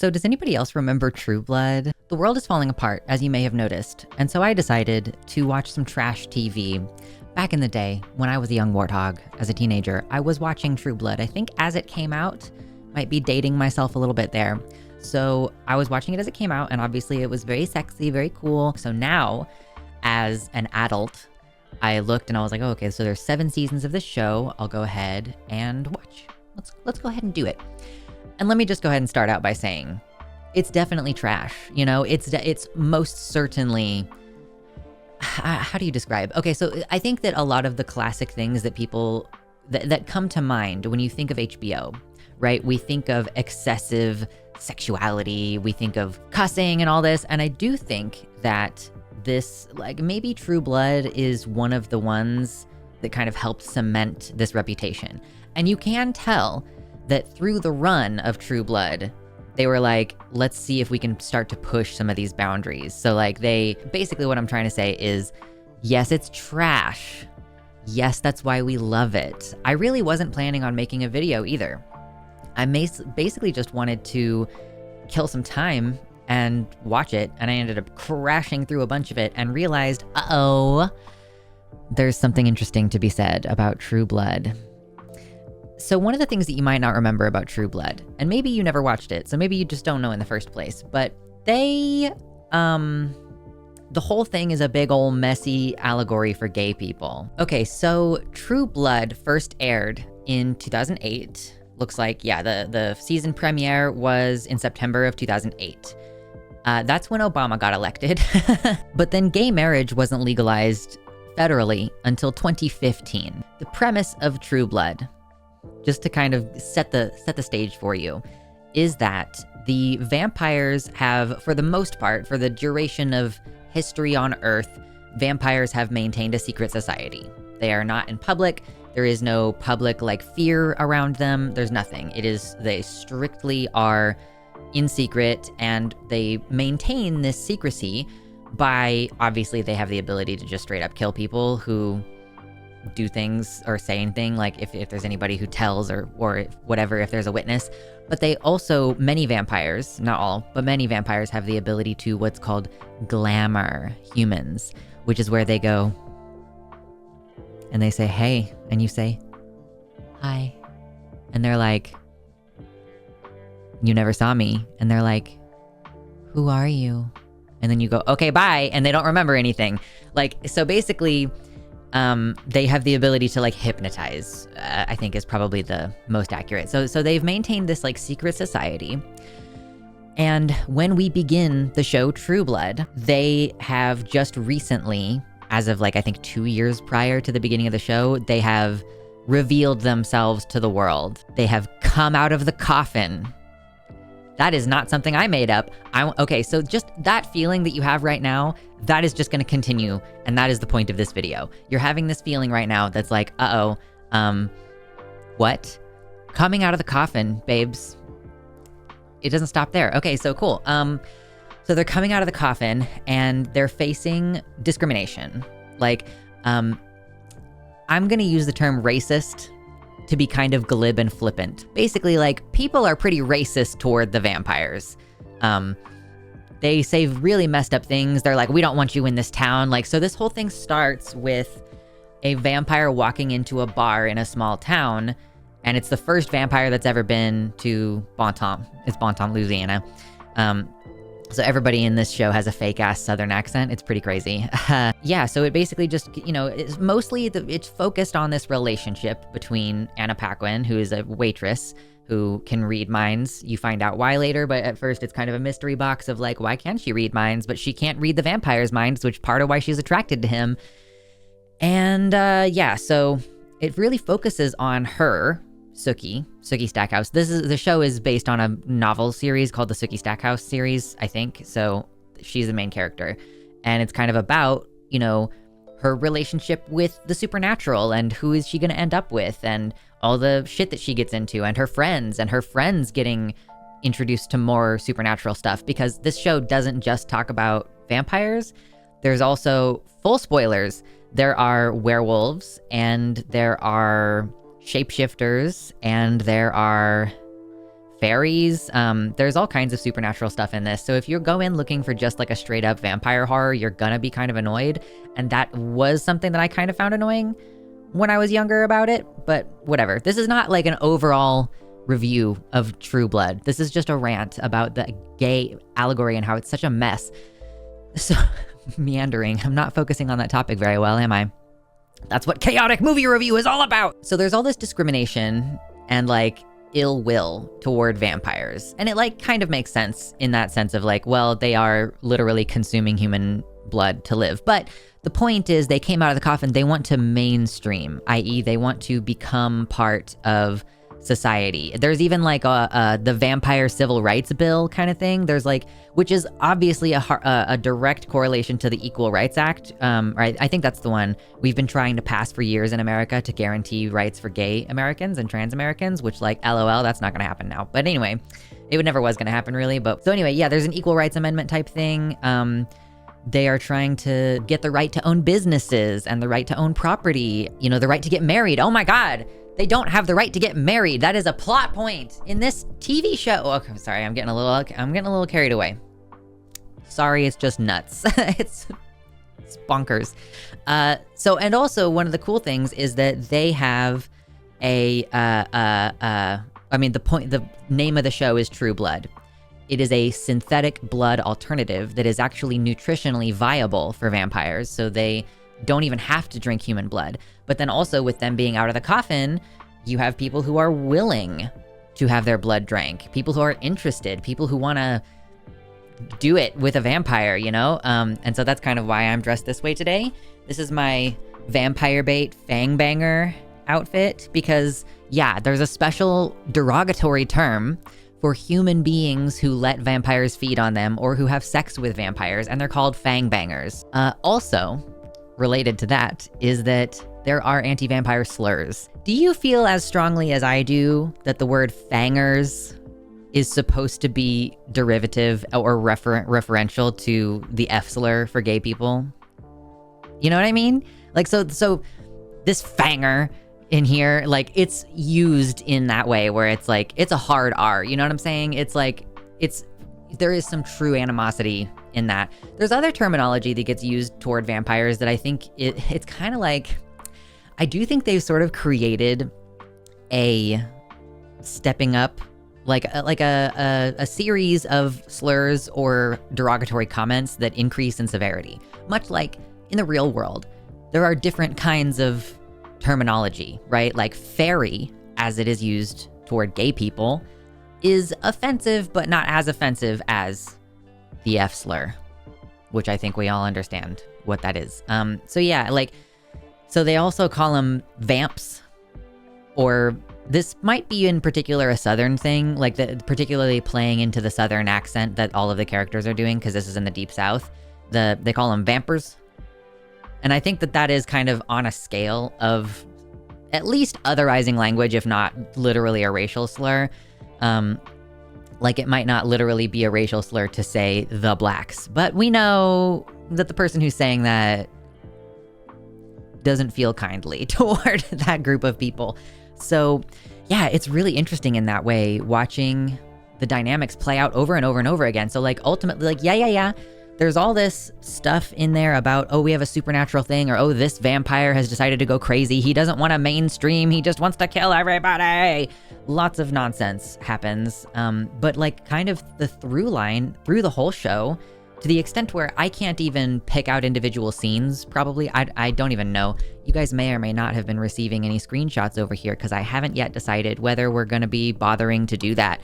So does anybody else remember True Blood? The world is falling apart, as you may have noticed, and so I decided to watch some trash TV. Back in the day, when I was a young warthog, as a teenager, I was watching True Blood. I think as it came out, might be dating myself a little bit there. So I was watching it as it came out, and obviously it was very sexy, very cool. So now, as an adult, I looked and I was like, oh, okay, so there's 7 seasons of this show. I'll go ahead and watch. Let's go ahead and do it. And let me just go ahead and start out by saying, it's definitely trash. You know, it's most certainly, how do you describe? Okay, so I think that a lot of the classic things that people, that come to mind when you think of HBO, right? We think of excessive sexuality, we think of cussing and all this. And I do think that this, like maybe True Blood is one of the ones that kind of helped cement this reputation. And you can tell that through the run of True Blood, they were like, let's see if we can start to push some of these boundaries. So like basically what I'm trying to say is, yes, it's trash. Yes, that's why we love it. I really wasn't planning on making a video either. I basically just wanted to kill some time and watch it. And I ended up crashing through a bunch of it and realized, uh-oh, there's something interesting to be said about True Blood. So one of the things that you might not remember about True Blood, and maybe you never watched it, so maybe you just don't know in the first place, but the whole thing is a big old messy allegory for gay people. Okay, so True Blood first aired in 2008. Looks like, yeah, the season premiere was in September of 2008. That's when Obama got elected. But then gay marriage wasn't legalized federally until 2015. The premise of True Blood, just to kind of set the stage for you, is that the vampires have, for the most part, for the duration of history on Earth, vampires have maintained a secret society. They are not in public. There is no public like fear around them. There's nothing. They strictly are in secret, and they maintain this secrecy by, obviously they have the ability to just straight up kill people who do things or say anything, like if there's anybody who tells or whatever, if there's a witness. But they also, many vampires, not all, but many vampires have the ability to what's called glamour humans, which is where they go and they say, hey, and you say, hi. And they're like, you never saw me. And they're like, who are you? And then you go, okay, bye. And they don't remember anything. Like, so basically, they have the ability to like hypnotize, I think is probably the most accurate. So they've maintained this like secret society. And when we begin the show True Blood, they have just recently, as of like, I think 2 years prior to the beginning of the show, they have revealed themselves to the world. They have come out of the coffin. That is not something I made up. Okay, so just that feeling that you have right now, that is just gonna continue, and that is the point of this video. You're having this feeling right now that's like, what? Coming out of the coffin, babes. It doesn't stop there. Okay, so cool. So they're coming out of the coffin, and they're facing discrimination. Like, I'm gonna use the term racist to be kind of glib and flippant. Basically, like, people are pretty racist toward the vampires. They say really messed up things. They're like, we don't want you in this town. Like, so this whole thing starts with a vampire walking into a bar in a small town, and it's the first vampire that's ever been to Bonton. It's Bonton, Louisiana. So everybody in this show has a fake-ass Southern accent. It's pretty crazy. Yeah, so it basically just, you know, it's mostly, it's focused on this relationship between Anna Paquin, who is a waitress who can read minds. You find out why later, but at first it's kind of a mystery box of like, why can't she read minds? But she can't read the vampire's minds, which is part of why she's attracted to him. And yeah, so it really focuses on her, Sookie Stackhouse. The show is based on a novel series called the Sookie Stackhouse series, I think. So she's the main character, and it's kind of about, you know, her relationship with the supernatural and who is she going to end up with and all the shit that she gets into, and her friends getting introduced to more supernatural stuff, because this show doesn't just talk about vampires. There's also, full spoilers, there are werewolves and there are shapeshifters, and there are fairies. There's all kinds of supernatural stuff in this. So if you go in looking for just like a straight up vampire horror, you're gonna be kind of annoyed. And that was something that I kind of found annoying when I was younger about it, but whatever. This is not like an overall review of True Blood. This is just a rant about the gay allegory and how it's such a mess. So meandering. I'm not focusing on that topic very well, am I? That's what chaotic movie review is all about. So there's all this discrimination and like ill will toward vampires. And it like kind of makes sense in that sense of like, well, they are literally consuming human blood to live. But the point is they came out of the coffin. They want to mainstream, i.e. they want to become part of society. There's even like the vampire civil rights bill kind of thing. There's like, which is obviously a direct correlation to the Equal Rights Act. Right? I think that's the one we've been trying to pass for years in America to guarantee rights for gay Americans and trans Americans, which like, LOL, that's not going to happen now. But anyway, it never was going to happen really. But so anyway, yeah, there's an equal rights amendment type thing. They are trying to get the right to own businesses and the right to own property, you know, the right to get married. Oh my God. They don't have the right to get married. That is a plot point in this TV show. Oh, I'm sorry. I'm getting a little carried away. Sorry, it's just nuts. It's bonkers. So, and also one of the cool things is that they have the name of the show is True Blood. It is a synthetic blood alternative that is actually nutritionally viable for vampires. So they don't even have to drink human blood. But then also with them being out of the coffin, you have people who are willing to have their blood drank, people who are interested, people who want to do it with a vampire, you know? And so that's kind of why I'm dressed this way today. This is my vampire bait fang banger outfit because, yeah, there's a special derogatory term for human beings who let vampires feed on them or who have sex with vampires, and they're called fang bangers. Also, related to that is that there are anti-vampire slurs. Do you feel as strongly as I do that the word fangers is supposed to be derivative or referential to the F slur for gay people? You know what I mean? Like, so this fanger in here, like it's used in that way where it's like, it's a hard R, you know what I'm saying? It's like, there is some true animosity in that. There's other terminology that gets used toward vampires that I think it's kind of like, I do think they've sort of created a stepping up, like a series of slurs or derogatory comments that increase in severity. Much like in the real world, there are different kinds of terminology, right? Like fairy, as it is used toward gay people, is offensive, but not as offensive as the F slur, which I think we all understand what that is. So yeah, like, so they also call them vamps, or this might be in particular a Southern thing, like particularly playing into the Southern accent that all of the characters are doing, because this is in the Deep South. They call them vampers. And I think that is kind of on a scale of at least otherizing language, if not literally a racial slur. Like it might not literally be a racial slur to say the blacks, but we know that the person who's saying that doesn't feel kindly toward that group of people. So yeah, it's really interesting in that way, watching the dynamics play out over and over and over again. So like ultimately, like, yeah. There's all this stuff in there about, oh, we have a supernatural thing, or, oh, this vampire has decided to go crazy. He doesn't want to mainstream. He just wants to kill everybody. Lots of nonsense happens. But like kind of the through line through the whole show, to the extent where I can't even pick out individual scenes, probably. I don't even know. You guys may or may not have been receiving any screenshots over here because I haven't yet decided whether we're going to be bothering to do that.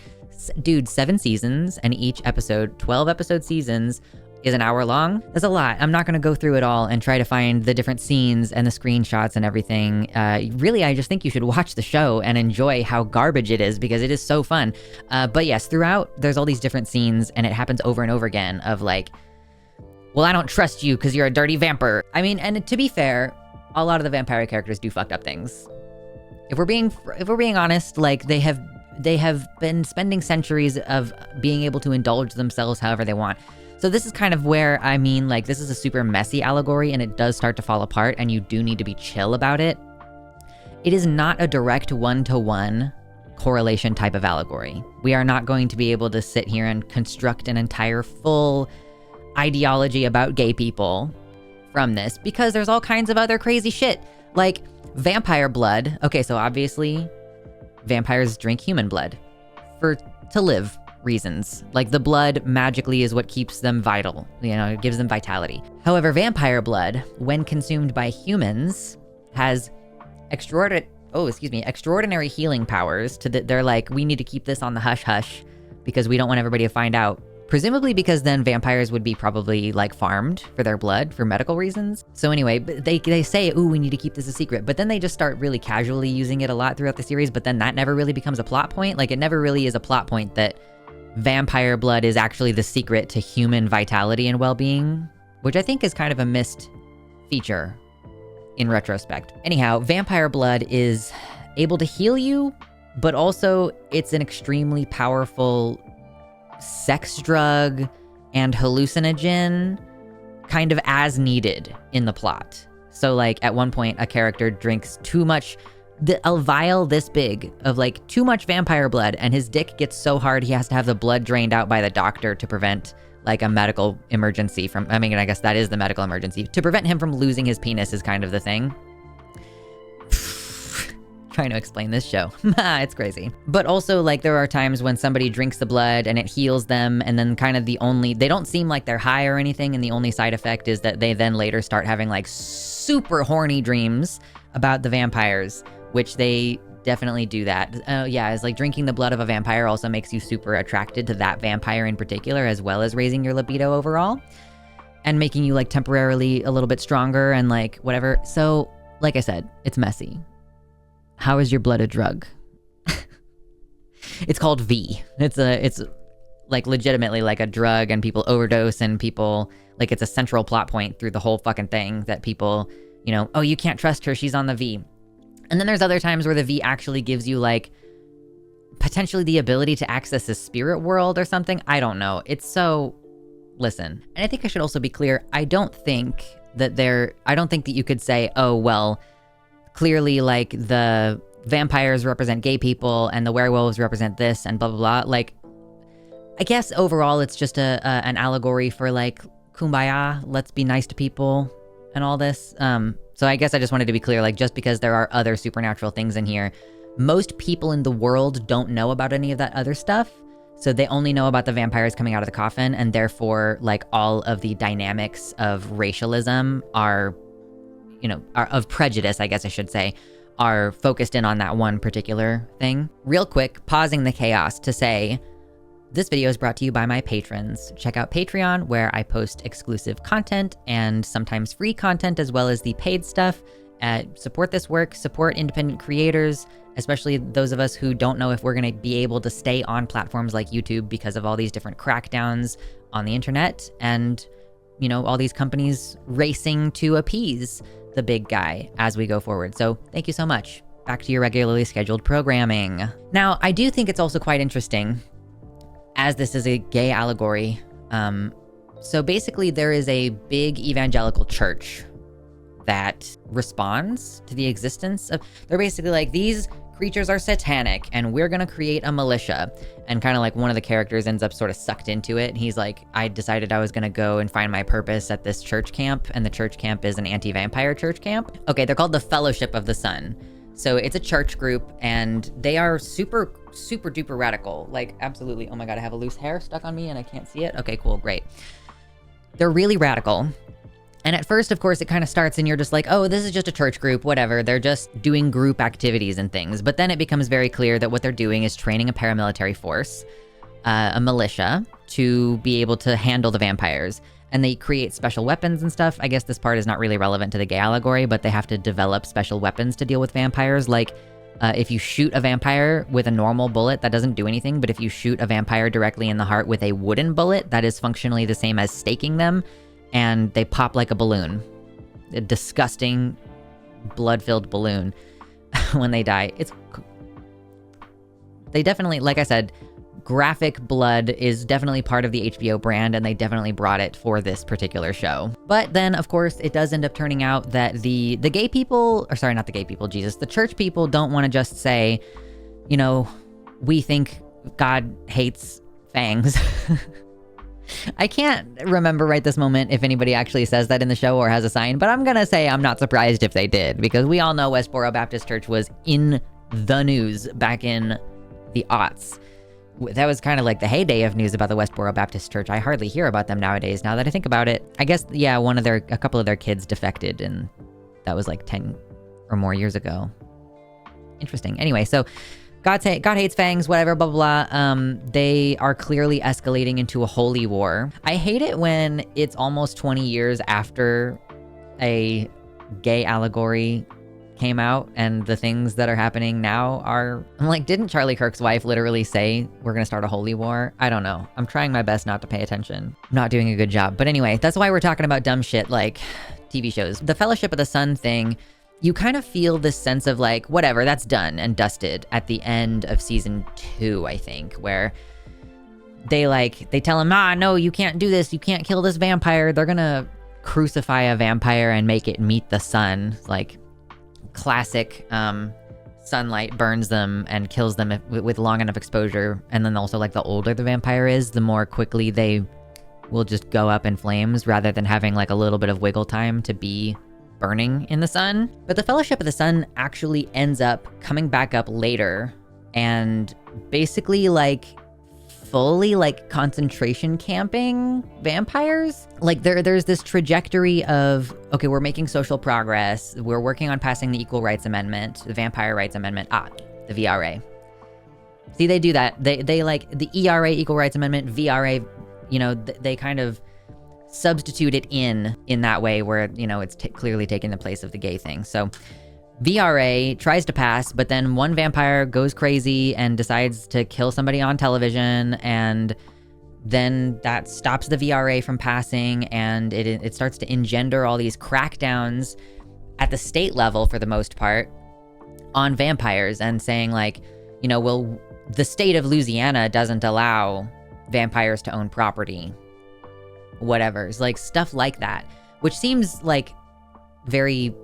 Dude, 7 seasons, and each episode, 12 episode seasons, is an hour long. That's a lot. I'm not going to go through it all and try to find the different scenes and the screenshots and everything. Really, I just think you should watch the show and enjoy how garbage it is, because it is so fun. But yes, throughout, there's all these different scenes, and it happens over and over again of like, well, I don't trust you because you're a dirty vampire. I mean, and to be fair, a lot of the vampire characters do fucked up things. If we're being honest, like they have been spending centuries of being able to indulge themselves however they want. So this is kind of where, I mean, like, this is a super messy allegory, and it does start to fall apart, and you do need to be chill about it. It is not a direct one-to-one correlation type of allegory. We are not going to be able to sit here and construct an entire full ideology about gay people from this, because there's all kinds of other crazy shit. Like vampire blood. Okay, so obviously vampires drink human blood to live reasons. Like the blood magically is what keeps them vital, it gives them vitality. However, vampire blood, when consumed by humans, has extraordinary healing powers they're like, we need to keep this on the hush hush because we don't want everybody to find out. Presumably because then vampires would be probably like farmed for their blood for medical reasons. So anyway, they say, ooh, we need to keep this a secret. But then they just start really casually using it a lot throughout the series. But then that never really becomes a plot point. Like it never really is a plot point that vampire blood is actually the secret to human vitality and well-being, which I think is kind of a missed feature in retrospect. Anyhow, vampire blood is able to heal you, but also it's an extremely powerful sex drug and hallucinogen kind of as needed in the plot. So like at one point a character drinks too much, a vial this big of like too much vampire blood, and his dick gets so hard he has to have the blood drained out by the doctor to prevent like a medical emergency from, I mean, I guess that is the medical emergency. To prevent him from losing his penis is kind of the thing. Trying to explain this show. It's crazy. But also, like, there are times when somebody drinks the blood and it heals them, and then kind of they don't seem like they're high or anything, and the only side effect is that they then later start having like super horny dreams about the vampires, which they definitely do that. It's like drinking the blood of a vampire also makes you super attracted to that vampire in particular, as well as raising your libido overall and making you like temporarily a little bit stronger and like whatever. So like I said, it's messy. How is your blood a drug? It's called V. It's like legitimately like a drug, and people overdose, and people like, it's a central plot point through the whole fucking thing that people, oh, you can't trust her, she's on the V. And then there's other times where the V actually gives you like potentially the ability to access the spirit world or something. I don't know. It's so, listen. And I think I should also be clear. I don't think that you could say, oh, well, clearly like the vampires represent gay people and the werewolves represent this and blah, blah, blah. Like, I guess overall it's just an allegory for like kumbaya, let's be nice to people and all this. So I guess I just wanted to be clear, like just because there are other supernatural things in here, most people in the world don't know about any of that other stuff. So they only know about the vampires coming out of the coffin, and therefore like all of the dynamics of racialism are of prejudice, I guess I should say, are focused in on that one particular thing. Real quick, pausing the chaos to say, this video is brought to you by my patrons. Check out Patreon, where I post exclusive content and sometimes free content, as well as the paid stuff. Support this work, support independent creators, especially those of us who don't know if we're gonna be able to stay on platforms like YouTube because of all these different crackdowns on the internet and, all these companies racing to appease the big guy as we go forward. So thank you so much. Back to your regularly scheduled programming. Now, I do think it's also quite interesting, as this is a gay allegory. So basically there is a big evangelical church that responds to the existence of, they're basically like, these creatures are satanic and we're gonna create a militia. And kind of like one of the characters ends up sort of sucked into it. And he's like, I decided I was gonna go and find my purpose at this church camp, and the church camp is an anti-vampire church camp. Okay, they're called the Fellowship of the Sun. So it's a church group, and they are super, super duper radical. Like, absolutely. Oh my God, I have a loose hair stuck on me and I can't see it. Okay, cool, great. They're really radical. And at first, of course, it kind of starts and you're just like, oh, this is just a church group, whatever. They're just doing group activities and things. But then it becomes very clear that what they're doing is training a paramilitary force, a militia, to be able to handle the vampires. And they create special weapons and stuff. I guess this part is not really relevant to the gay allegory, but they have to develop special weapons to deal with vampires. Like, if you shoot a vampire with a normal bullet, that doesn't do anything. But if you shoot a vampire directly in the heart with a wooden bullet, that is functionally the same as staking them. And they pop like a balloon. A disgusting, blood-filled balloon when they die. They definitely, like I said, graphic blood is definitely part of the HBO brand, and they definitely brought it for this particular show. But then, of course, it does end up turning out that the gay people, or sorry, not the gay people, Jesus, the church people don't want to just say, we think God hates fangs. I can't remember right this moment if anybody actually says that in the show or has a sign, but I'm gonna say I'm not surprised if they did, because we all know Westboro Baptist Church was in the news back in the aughts. That was kind of like the heyday of news about the Westboro Baptist Church. I hardly hear about them nowadays, now that I think about it. I guess, yeah, a couple of their kids defected, and that was like 10 or more years ago. Interesting. Anyway, so God hates fangs, whatever, blah, blah, blah. They are clearly escalating into a holy war. I hate it when it's almost 20 years after a gay allegory came out and the things that are happening now are... I'm like, didn't Charlie Kirk's wife literally say, we're gonna start a holy war? I don't know. I'm trying my best not to pay attention. I'm not doing a good job. But anyway, that's why we're talking about dumb shit like TV shows. The Fellowship of the Sun thing, you kind of feel this sense of like, whatever, that's done and dusted at the end of season 2, I think, where they tell him, no, you can't do this. You can't kill this vampire. They're gonna crucify a vampire and make it meet the sun. Like classic sunlight burns them and kills them with long enough exposure. And then also like the older the vampire is, the more quickly they will just go up in flames rather than having like a little bit of wiggle time to be burning in the sun. But the Fellowship of the Sun actually ends up coming back up later and basically like fully like concentration camping vampires. Like there's this trajectory of, okay, we're making social progress. We're working on passing the Equal Rights Amendment, the Vampire Rights Amendment, the VRA. See, they do that. They like the ERA, Equal Rights Amendment, VRA, they kind of substitute it in that way where, it's clearly taking the place of the gay thing. So VRA tries to pass, but then one vampire goes crazy and decides to kill somebody on television, and then that stops the VRA from passing, and it starts to engender all these crackdowns at the state level, for the most part, on vampires, and saying like, well, the state of Louisiana doesn't allow vampires to own property. Whatever. It's like stuff like that, which seems like very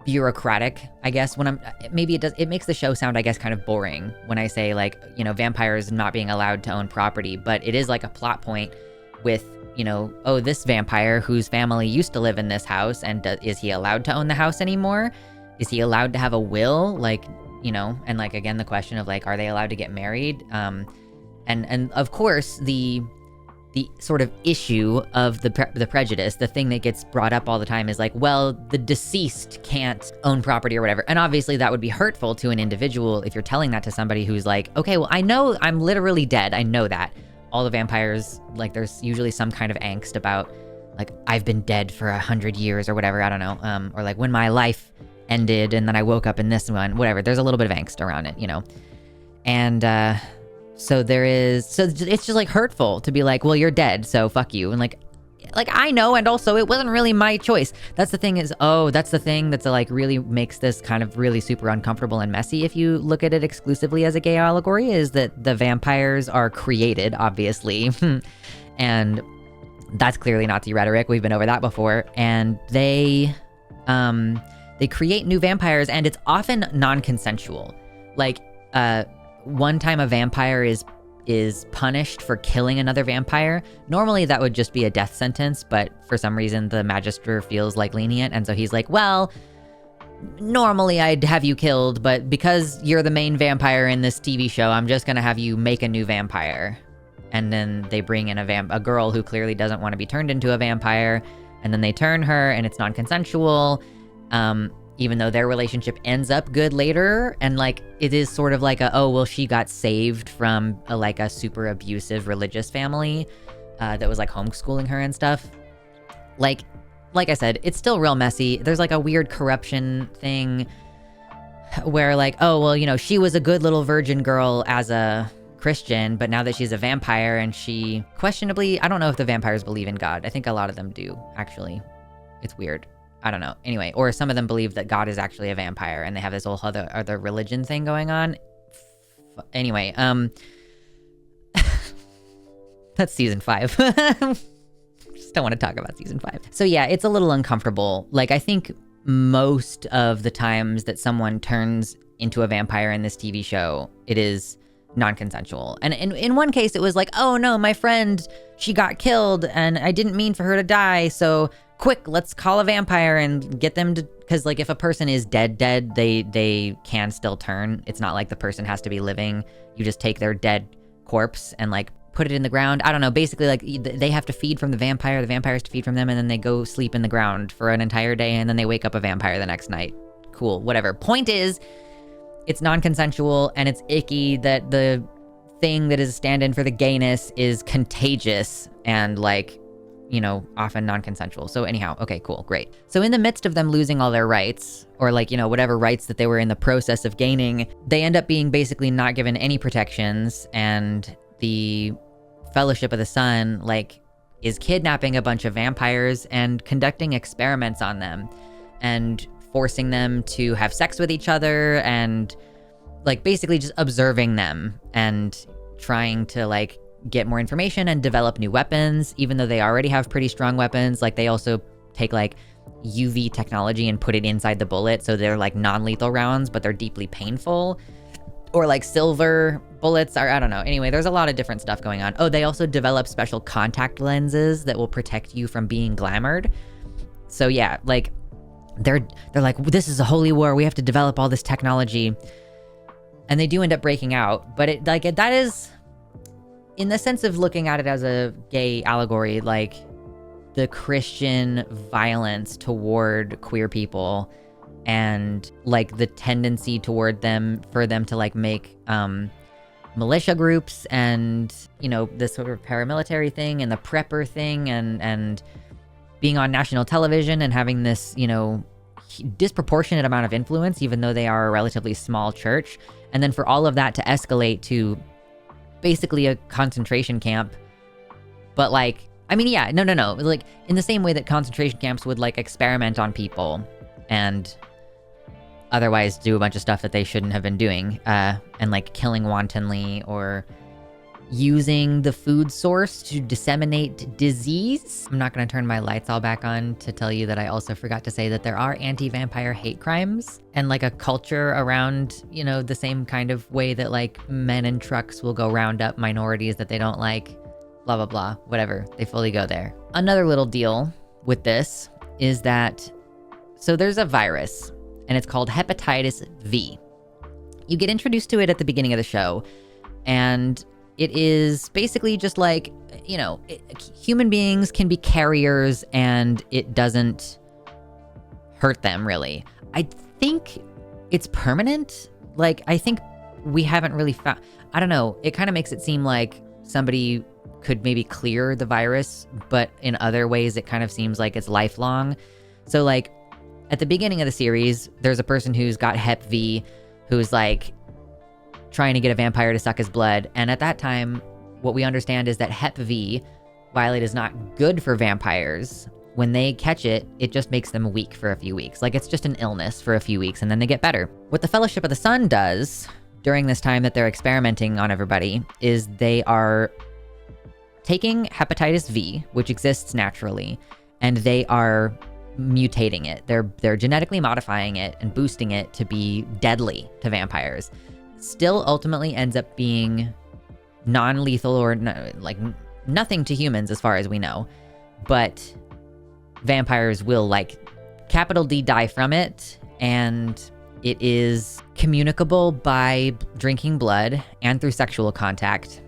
bureaucratic, I guess. It makes the show sound, I guess, kind of boring when I say like, vampires not being allowed to own property, but it is like a plot point with, this vampire whose family used to live in this house, and is he allowed to own the house anymore? Is he allowed to have a will? Like, and like, again, the question of like, are they allowed to get married? And of course, the sort of issue of the prejudice, the thing that gets brought up all the time is like, well, the deceased can't own property or whatever. And obviously that would be hurtful to an individual if you're telling that to somebody who's like, okay, well, I know I'm literally dead. I know that. All the vampires, like there's usually some kind of angst about like, I've been dead for 100 years or whatever. I don't know. Or like when my life ended and then I woke up in this one, whatever. There's a little bit of angst around it, And, so it's just like hurtful to be like, well, you're dead, so fuck you. And like I know, and also it wasn't really my choice. That's the thing that's the thing that's like really makes this kind of really super uncomfortable and messy if you look at it exclusively as a gay allegory, is that the vampires are created, obviously. And that's clearly Nazi rhetoric. We've been over that before. And they create new vampires, and it's often non-consensual. Like, one time a vampire is punished for killing another vampire. Normally that would just be a death sentence, but for some reason the magister feels like lenient, and so he's like, well, normally I'd have you killed, but because you're the main vampire in this TV show, I'm just gonna have you make a new vampire. And then they bring in a girl who clearly doesn't want to be turned into a vampire, and then they turn her, and it's non-consensual. Even though their relationship ends up good later, and like it is sort of like she got saved from a super abusive religious family that was like homeschooling her and stuff. Like I said, it's still real messy. There's like a weird corruption thing where like, she was a good little virgin girl as a Christian, but now that she's a vampire and she questionably, I don't know if the vampires believe in God. I think a lot of them do, actually. It's weird. I don't know. Anyway, or some of them believe that God is actually a vampire and they have this whole other religion thing going on. Anyway, that's season 5. Just don't want to talk about season 5. So yeah, it's a little uncomfortable. Like I think most of the times that someone turns into a vampire in this TV show, it is non-consensual. And in one case, it was like, oh no, my friend, she got killed and I didn't mean for her to die. So quick, let's call a vampire and get them to, because like if a person is dead, they can still turn. It's not like the person has to be living. You just take their dead corpse and like put it in the ground. I don't know. Basically, like they have to feed from the vampire has to feed from them, and then they go sleep in the ground for an entire day, and then they wake up a vampire the next night. Cool, whatever. Point is, it's non-consensual, and it's icky that the thing that is a stand-in for the gayness is contagious and like, you know, often non-consensual. So anyhow, okay, cool, great. So in the midst of them losing all their rights, or like, you know, whatever rights that they were in the process of gaining, they end up being basically not given any protections, and the Fellowship of the Sun, like, is kidnapping a bunch of vampires and conducting experiments on them and forcing them to have sex with each other and like basically just observing them and trying to like get more information and develop new weapons, even though they already have pretty strong weapons. Like they also take like UV technology and put it inside the bullet, so they're like non-lethal rounds, but they're deeply painful. Or like silver bullets, or I don't know. Anyway, there's a lot of different stuff going on. Oh, they also develop special contact lenses that will protect you from being glamored. So yeah, like they're like, this is a holy war. We have to develop all this technology. And they do end up breaking out, but it like that is, in the sense of looking at it as a gay allegory, like the Christian violence toward queer people and like the tendency toward them for them to like make militia groups and, you know, this sort of paramilitary thing and the prepper thing and being on national television and having this, you know, disproportionate amount of influence, even though they are a relatively small church. And then for all of that to escalate to basically a concentration camp. But like, I mean, yeah, no. Like in the same way that concentration camps would like experiment on people and otherwise do a bunch of stuff that they shouldn't have been doing, and like killing wantonly or using the food source to disseminate disease. I'm not going to turn my lights all back on to tell you that I also forgot to say that there are anti-vampire hate crimes and like a culture around, you know, the same kind of way that like men in trucks will go round up minorities that they don't like, blah, blah, blah, whatever. They fully go there. Another little deal with this is that, so there's a virus and it's called hepatitis V. You get introduced to it at the beginning of the show, and it is basically just like, you know, human beings can be carriers and it doesn't hurt them really. I think it's permanent. Like, I think we haven't really found, I don't know, it kind of makes it seem like somebody could maybe clear the virus, but in other ways it kind of seems like it's lifelong. So like at the beginning of the series, there's a person who's got Hep V who's like trying to get a vampire to suck his blood. And at that time, what we understand is that Hep V, while it is not good for vampires, when they catch it, it just makes them weak for a few weeks. Like it's just an illness for a few weeks and then they get better. What the Fellowship of the Sun does during this time that they're experimenting on everybody is they are taking hepatitis V, which exists naturally, and they are mutating it. They're genetically modifying it and boosting it to be deadly to vampires. Still ultimately ends up being non-lethal or like nothing to humans as far as we know, but vampires will like capital D die from it, and it is communicable by drinking blood and through sexual contact.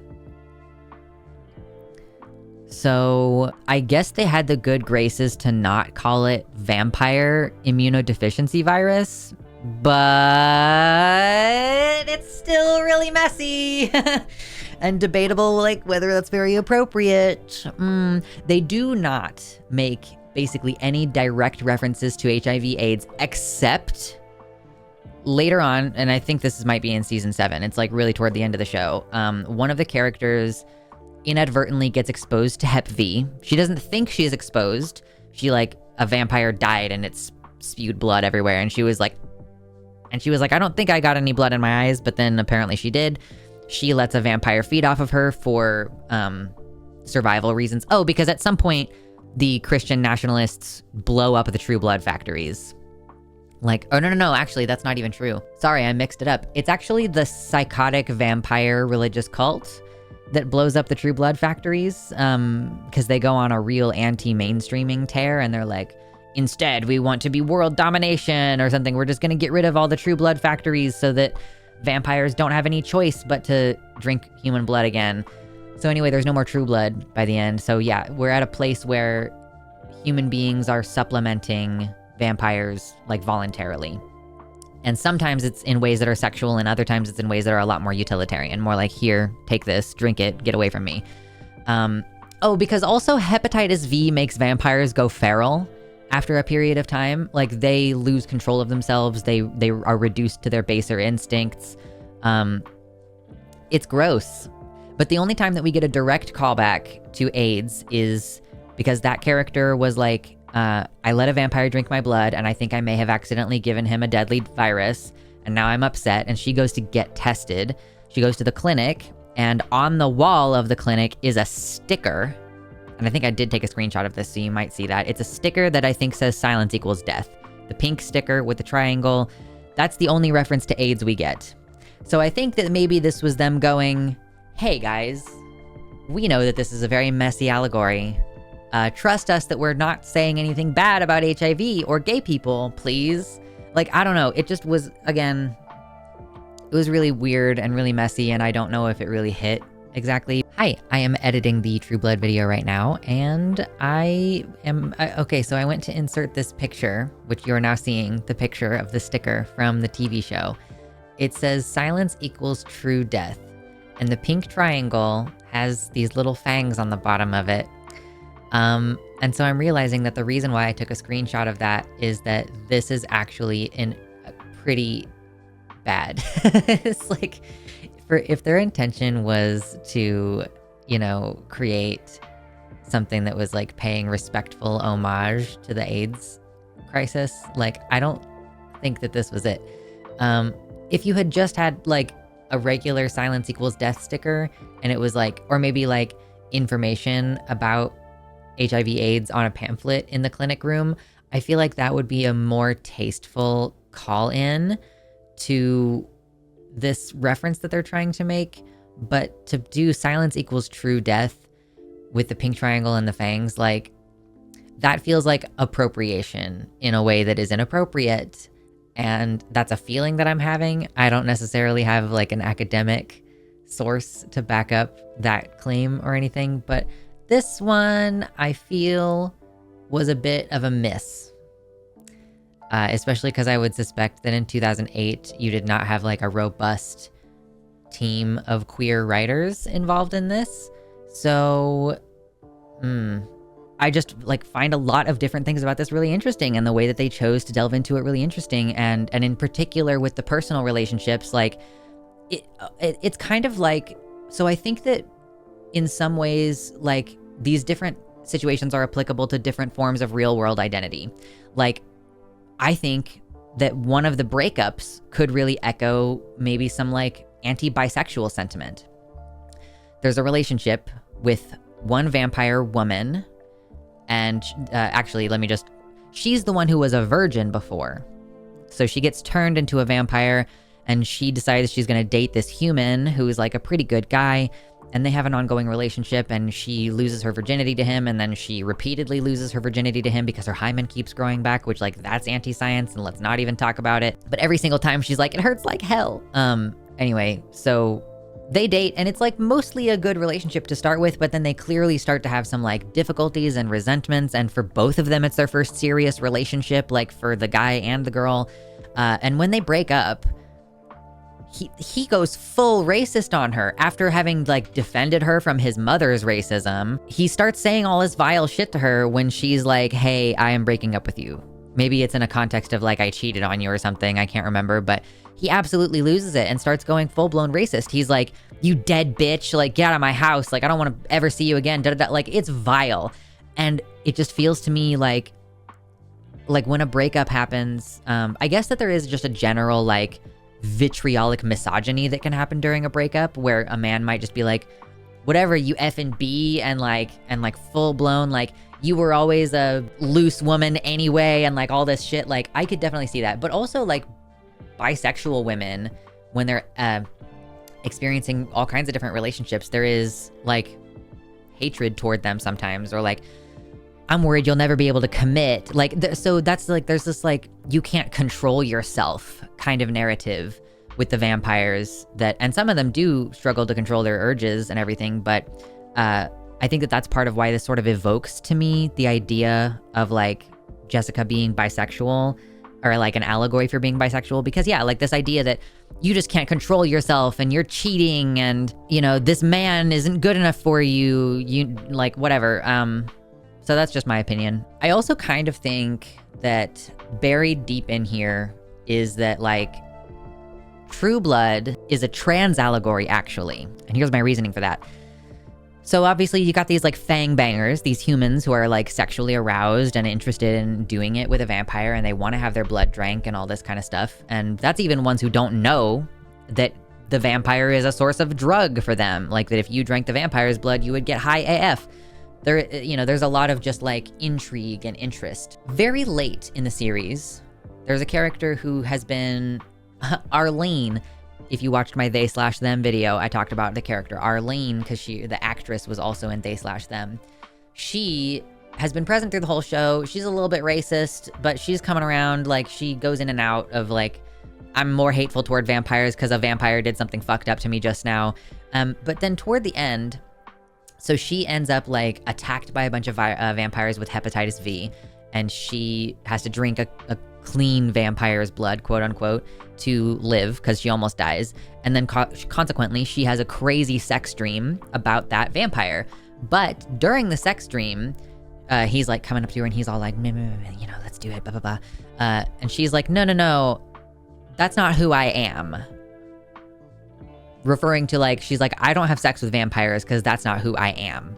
So I guess they had the good graces to not call it vampire immunodeficiency virus, but it's still really messy and debatable, like whether that's very appropriate. They do not make basically any direct references to HIV/AIDS except later on, and I think this might be in season 7. It's like really toward the end of the show. One of the characters inadvertently gets exposed to Hep V. She doesn't think she is exposed. She like, a vampire died and it's spewed blood everywhere. And she was like, I don't think I got any blood in my eyes, but then apparently she did. She lets a vampire feed off of her for survival reasons. Oh, because at some point, the Christian nationalists blow up the True Blood factories. Like, oh, no, actually, that's not even true. Sorry, I mixed it up. It's actually the psychotic vampire religious cult that blows up the True Blood factories, because they go on a real anti-mainstreaming tear, and they're like, instead, we want to be world domination or something. We're just going to get rid of all the True Blood factories so that vampires don't have any choice but to drink human blood again. So anyway, there's no more True Blood by the end. So yeah, we're at a place where human beings are supplementing vampires, like, voluntarily. And sometimes it's in ways that are sexual, and other times it's in ways that are a lot more utilitarian, more like, here, take this, drink it, get away from me. Because also hepatitis V makes vampires go feral after a period of time. Like, they lose control of themselves, they are reduced to their baser instincts. It's gross. But the only time that we get a direct callback to AIDS is because that character was like, I let a vampire drink my blood, and I think I may have accidentally given him a deadly virus, and now I'm upset, and she goes to get tested. She goes to the clinic, and on the wall of the clinic is a sticker, and I think I did take a screenshot of this, so you might see that. It's a sticker that I think says silence equals death. The pink sticker with the triangle, that's the only reference to AIDS we get. So I think that maybe this was them going, hey guys, we know that this is a very messy allegory. Trust us that we're not saying anything bad about HIV or gay people, please. Like, I don't know. It just was, again, it was really weird and really messy, and I don't know if it really hit exactly. Hi, I am editing the True Blood video right now, and okay, so I went to insert this picture, which you are now seeing, the picture of the sticker from the TV show. It says silence equals true death, and the pink triangle has these little fangs on the bottom of it. And so I'm realizing that the reason why I took a screenshot of that is that this is actually pretty bad. It's like, if their intention was to, create something that was like paying respectful homage to the AIDS crisis, like, I don't think that this was it. If you had just had like a regular silence equals death sticker, and it was like, or maybe like information about HIV AIDS on a pamphlet in the clinic room, I feel like that would be a more tasteful call in to this reference that they're trying to make. But to do silence equals true death with the pink triangle and the fangs, like, that feels like appropriation in a way that is inappropriate. And that's a feeling that I'm having. I don't necessarily have like an academic source to back up that claim or anything, but this one, I feel, was a bit of a miss. Especially because I would suspect that in 2008, you did not have like a robust team of queer writers involved in this. So, I just like find a lot of different things about this really interesting, and the way that they chose to delve into it really interesting. And in particular with the personal relationships, like it's kind of like, so I think that in some ways, like, these different situations are applicable to different forms of real world identity. Like, I think that one of the breakups could really echo maybe some like anti-bisexual sentiment. There's a relationship with one vampire woman, and actually, she's the one who was a virgin before. So she gets turned into a vampire, and she decides she's gonna date this human who's like a pretty good guy. And they have an ongoing relationship, and she loses her virginity to him, and then she repeatedly loses her virginity to him because her hymen keeps growing back, which, like, that's anti-science, and let's not even talk about it. But every single time she's like, it hurts like hell. Anyway, so they date, and it's like mostly a good relationship to start with, but then they clearly start to have some like difficulties and resentments, and for both of them, it's their first serious relationship, like for the guy and the girl. And when they break up, he goes full racist on her after having like defended her from his mother's racism. He starts saying all this vile shit to her when she's like, hey, I am breaking up with you. Maybe it's in a context of like, I cheated on you or something. I can't remember, but he absolutely loses it and starts going full blown racist. He's like, you dead bitch, like get out of my house. Like, I don't want to ever see you again. Like, it's vile. And it just feels to me like when a breakup happens, I guess that there is just a general like vitriolic misogyny that can happen during a breakup, where a man might just be like, whatever, you effing B, and like full blown like, you were always a loose woman anyway, and like all this shit. Like, I could definitely see that. But also like bisexual women, when they're experiencing all kinds of different relationships, there is like hatred toward them sometimes, or like, I'm worried you'll never be able to commit. Like, so that's like, there's this like, you can't control yourself kind of narrative with the vampires and some of them do struggle to control their urges and everything. But I think that that's part of why this sort of evokes to me the idea of like Jessica being bisexual, or like an allegory for being bisexual. Because yeah, like this idea that you just can't control yourself and you're cheating and, you know, this man isn't good enough for you, like whatever. So that's just my opinion. I also kind of think that buried deep in here is that like True Blood is a trans allegory actually. And here's my reasoning for that. So obviously you got these like fang bangers, these humans who are like sexually aroused and interested in doing it with a vampire, and they want to have their blood drank and all this kind of stuff. And that's even ones who don't know that the vampire is a source of drug for them. Like that if you drank the vampire's blood, you would get high AF. There, you know, there's a lot of just like intrigue and interest. Very late in the series, there's a character who has been Arlene. If you watched my They/Them video, I talked about the character Arlene because the actress was also in They/Them. She has been present through the whole show. She's a little bit racist, but she's coming around. Like, she goes in and out of like, I'm more hateful toward vampires because a vampire did something fucked up to me just now. But then toward the end, so she ends up like attacked by a bunch of vampires with hepatitis V, and she has to drink a clean vampire's blood, quote unquote, to live because she almost dies. And then consequently, she has a crazy sex dream about that vampire. But during the sex dream, he's like coming up to her and he's all like, you know, let's do it, blah, blah, blah. And she's like, no, that's not who I am. Referring to like, she's like, I don't have sex with vampires because that's not who I am.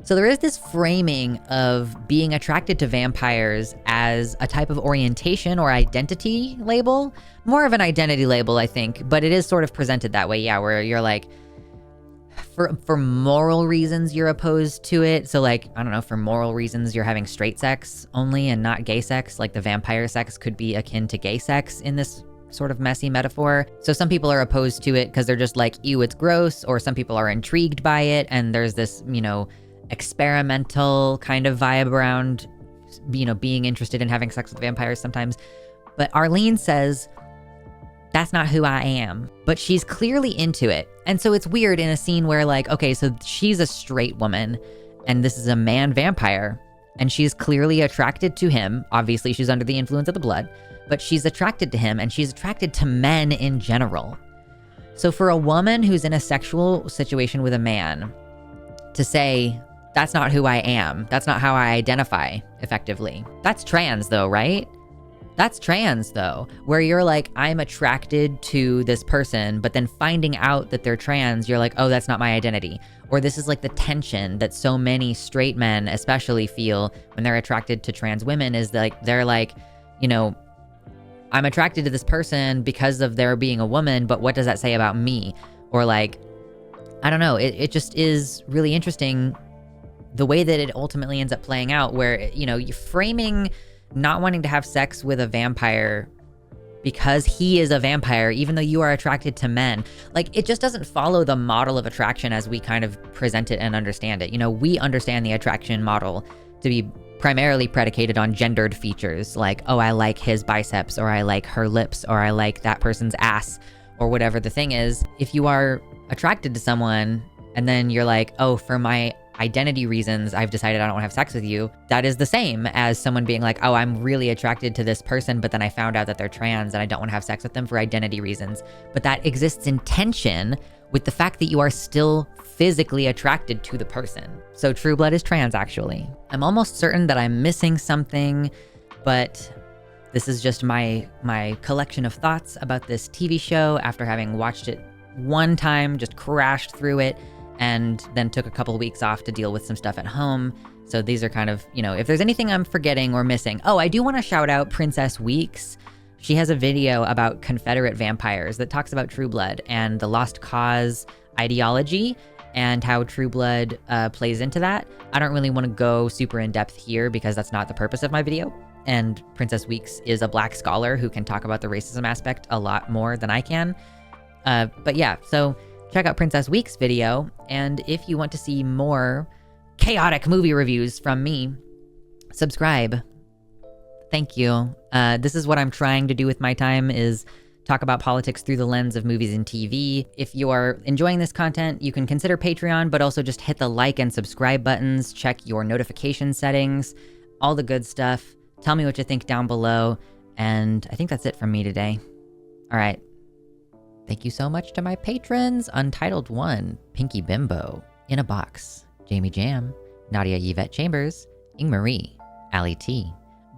So there is this framing of being attracted to vampires as a type of orientation or identity label. More of an identity label, I think, but it is sort of presented that way, yeah, where you're like, for moral reasons, you're opposed to it. So like, I don't know, for moral reasons, you're having straight sex only and not gay sex. Like the vampire sex could be akin to gay sex in this sort of messy metaphor. So some people are opposed to it because they're just like, ew, it's gross. Or some people are intrigued by it. And there's this, you know, experimental kind of vibe around, you know, being interested in having sex with vampires sometimes. But Arlene says, that's not who I am. But she's clearly into it. And so it's weird in a scene where like, okay, so she's a straight woman and this is a man vampire and she's clearly attracted to him. Obviously she's under the influence of the blood, but she's attracted to him and she's attracted to men in general. So for a woman who's in a sexual situation with a man to say, that's not who I am, that's not how I identify effectively. That's trans though, right? That's trans though, where you're like, I'm attracted to this person, but then finding out that they're trans, you're like, oh, that's not my identity. Or this is like the tension that so many straight men especially feel when they're attracted to trans women, is like, they're like, you know, I'm attracted to this person because of their being a woman, but what does that say about me? Or like, I don't know, it just is really interesting the way that it ultimately ends up playing out, where, you know, you're framing not wanting to have sex with a vampire because he is a vampire, even though you are attracted to men. Like, it just doesn't follow the model of attraction as we kind of present it and understand it. You know, we understand the attraction model to be primarily predicated on gendered features, like, oh, I like his biceps, or I like her lips, or I like that person's ass, or whatever the thing is. If you are attracted to someone and then you're like, oh, for my identity reasons, I've decided I don't want to have sex with you, that is the same as someone being like, oh, I'm really attracted to this person, but then I found out that they're trans and I don't want to have sex with them for identity reasons. But that exists in tension with the fact that you are still physically attracted to the person. So True Blood is trans, actually. I'm almost certain that I'm missing something, but this is just my collection of thoughts about this TV show after having watched it one time, just crashed through it, and then took a couple of weeks off to deal with some stuff at home. So these are kind of, you know, if there's anything I'm forgetting or missing. Oh, I do want to shout out Princess Weeks. She has a video about Confederate vampires that talks about True Blood and the Lost Cause ideology. and how True Blood plays into that. I don't really want to go super in depth here because that's not the purpose of my video. And Princess Weeks is a Black scholar who can talk about the racism aspect a lot more than I can. But yeah, so check out Princess Weeks' video. And if you want to see more chaotic movie reviews from me, subscribe. Thank you. This is what I'm trying to do with my time, is talk about politics through the lens of movies and TV. If you are enjoying this content, you can consider Patreon, but also just hit the like and subscribe buttons, check your notification settings, all the good stuff. Tell me what you think down below. And I think that's it from me today. All right. Thank you so much to my patrons. Untitled 1, Pinky Bimbo, In a Box, Jamie Jam, Nadia Yvette Chambers, Ing Marie, Ali T,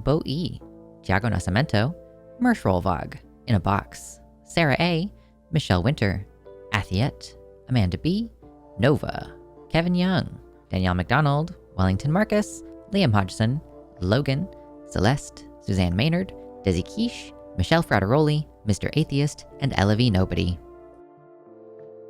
Bo E, Tiago Nascimento, Mersh Rolvog, In a Box, Sarah A, Michelle Winter, Athiette, Amanda B, Nova, Kevin Young, Danielle McDonald, Wellington Marcus, Liam Hodgson, Logan, Celeste, Suzanne Maynard, Desi Quiche, Michelle Frateroli, Mr. Atheist, and Ella V. Nobody.